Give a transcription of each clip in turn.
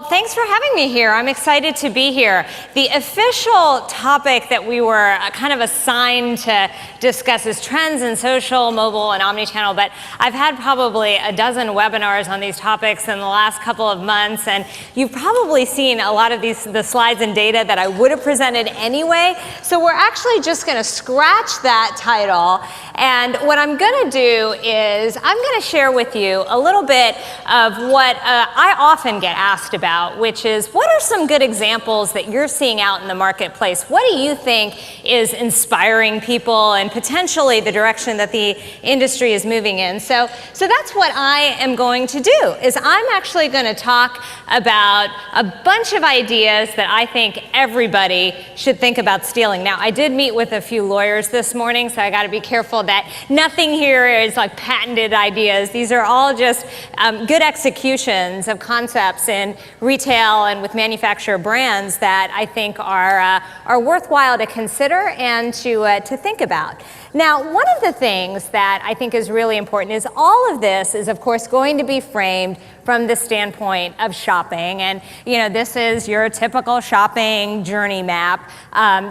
Thanks for having me here. I'm excited to be here. The official topic that we were kind of assigned to discuss is trends in social, mobile, and omnichannel, but I've had probably a dozen webinars on these topics in the last couple of months, and you've probably seen a lot of the slides and data that I would have presented anyway, so we're actually just going to scratch that title, and what I'm going to do is I'm going to share with you a little bit of what I often get asked about, which is, what are some good examples that you're seeing out in the marketplace? What do you think is inspiring people and potentially the direction that the industry is moving in? So that's what I am going to do, is I'm actually going to talk about a bunch of ideas that I think everybody should think about stealing. Now, I did meet with a few lawyers this morning, so I got to be careful that nothing here is like patented ideas. These are all just good executions of concepts in retail and with manufacturer brands that I think are worthwhile to consider and to think about. Now, one of the things that I think is really important is all of this is, of course, going to be framed from the standpoint of shopping. And, you know, this is your typical shopping journey map.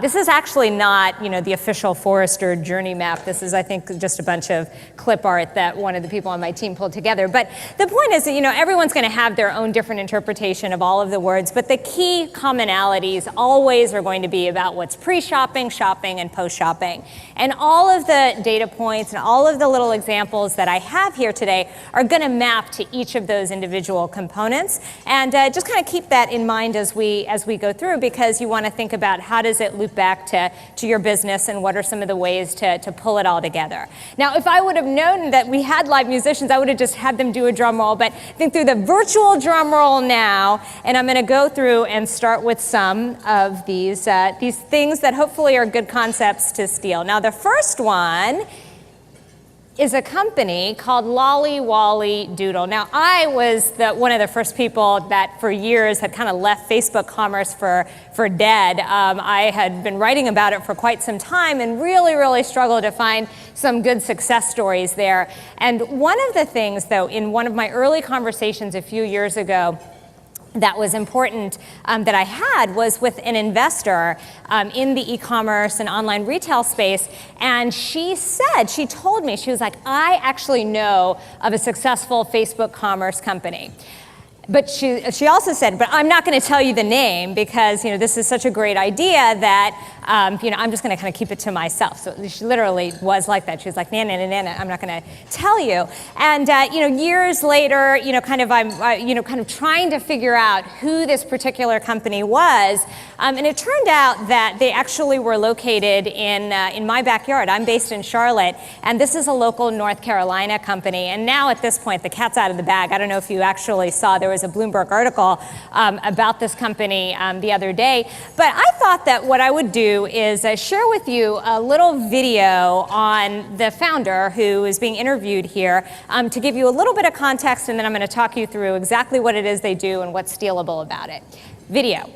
This is actually not, you know, the official Forrester journey map. This is, I think, just a bunch of clip art that one of the people on my team pulled together. But the point is that, you know, everyone's going to have their own different interpretation of all of the words, but the key commonalities always are going to be about what's pre-shopping, shopping, and post-shopping. And all of the data points and all of the little examples that I have here today are going to map to each of those individual components. And just kind of keep that in mind as we go through, because you want to think about how does it loop back to your business and what are some of the ways to pull it all together. Now, if I would have known that we had live musicians, I would have just had them do a drum roll, but think through the virtual drum roll now, and I'm going to go through and start with some of these things that hopefully are good concepts to steal. Now, the first one is a company called Wolly Doodle. Now, I was one of the first people that for years had kind of left Facebook commerce for dead. I had been writing about it for quite some time and really struggled to find some good success stories there. And one of the things, though, in one of my early conversations a few years ago that was important that I had was with an investor in the e-commerce and online retail space, and she told me, she was like, I actually know of a successful Facebook commerce company. But she also said, but I'm not going to tell you the name because, you know, this is such a great idea that, you know, I'm just going to kind of keep it to myself. So she literally was like that. She was like, nah, I'm not going to tell you. And, you know, years later, you know, I'm trying to figure out who this particular company was. And it turned out that they actually were located in my backyard. I'm based in Charlotte, and this is a local North Carolina company. And now at this point, the cat's out of the bag. I don't know if you actually saw, there was a Bloomberg article about this company the other day. But I thought that what I would do is share with you a little video on the founder who is being interviewed here to give you a little bit of context, and then I'm going to talk you through exactly what it is they do and what's stealable about it. Video.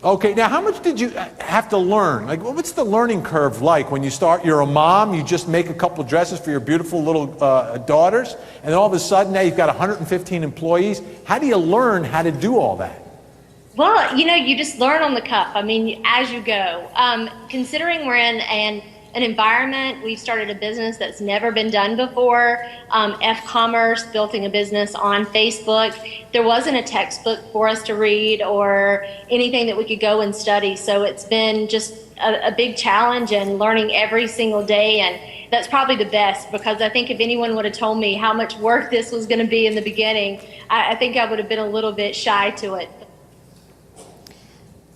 Okay, now how much did you have to learn? Like, what's the learning curve like when you start? You're a mom, you just make a couple dresses for your beautiful little daughters, and then all of a sudden now you've got 115 employees. How do you learn how to do all that? Well, you know, you just learn on the cuff. I mean, as you go. Considering we're in an environment, we've started a business that's never been done before. F-commerce, building a business on Facebook. There wasn't a textbook for us to read or anything that we could go and study. So it's been just a big challenge and learning every single day. And that's probably the best, because I think if anyone would have told me how much work this was going to be in the beginning, I think I would have been a little bit shy to it.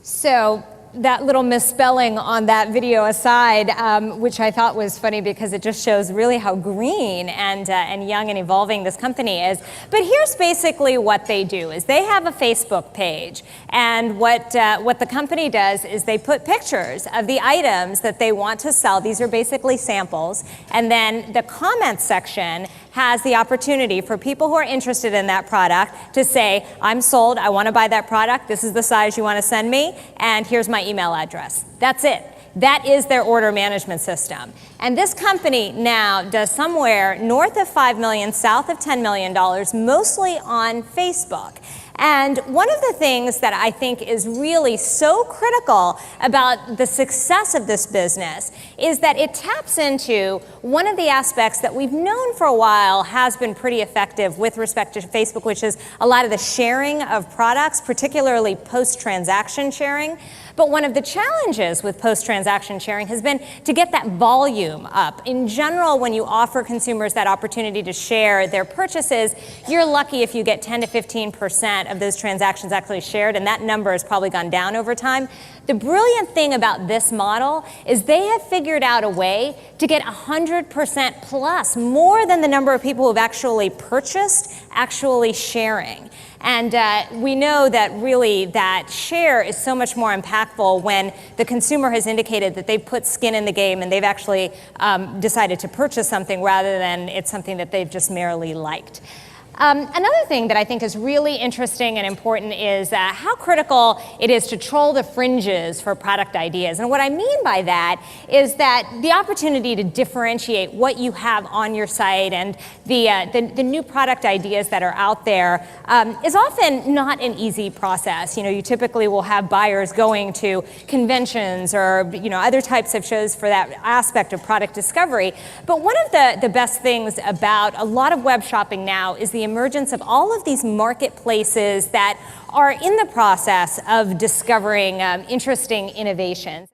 So that little misspelling on that video aside, which I thought was funny because it just shows really how green and young and evolving this company is. But here's basically what they do: is they have a Facebook page, and what the company does is they put pictures of the items that they want to sell. These are basically samples, and then the comments section has the opportunity for people who are interested in that product to say, I'm sold, I want to buy that product, this is the size you want to send me, and here's my my email address. That's it. That is their order management system. And this company now does somewhere north of $5 million, south of $10 million, mostly on Facebook. And one of the things that I think is really so critical about the success of this business is that it taps into one of the aspects that we've known for a while has been pretty effective with respect to Facebook, which is a lot of the sharing of products, particularly post-transaction sharing. But one of the challenges with post-transaction sharing has been to get that volume up. In general, when you offer consumers that opportunity to share their purchases, you're lucky if you get 10 to 15% of those transactions actually shared, and that number has probably gone down over time. The brilliant thing about this model is they have figured out a way to get 100% plus, more than the number of people who have actually purchased, actually sharing. And we know that really that share is so much more impactful when the consumer has indicated that they've put skin in the game and they've actually decided to purchase something rather than it's something that they've just merely liked. Another thing that I think is really interesting and important is how critical it is to troll the fringes for product ideas. And what I mean by that is that the opportunity to differentiate what you have on your site and the new product ideas that are out there is often not an easy process. You know, you typically will have buyers going to conventions or other types of shows for that aspect of product discovery. But one of the best things about a lot of web shopping now is the emergence of all of these marketplaces that are in the process of discovering interesting innovations.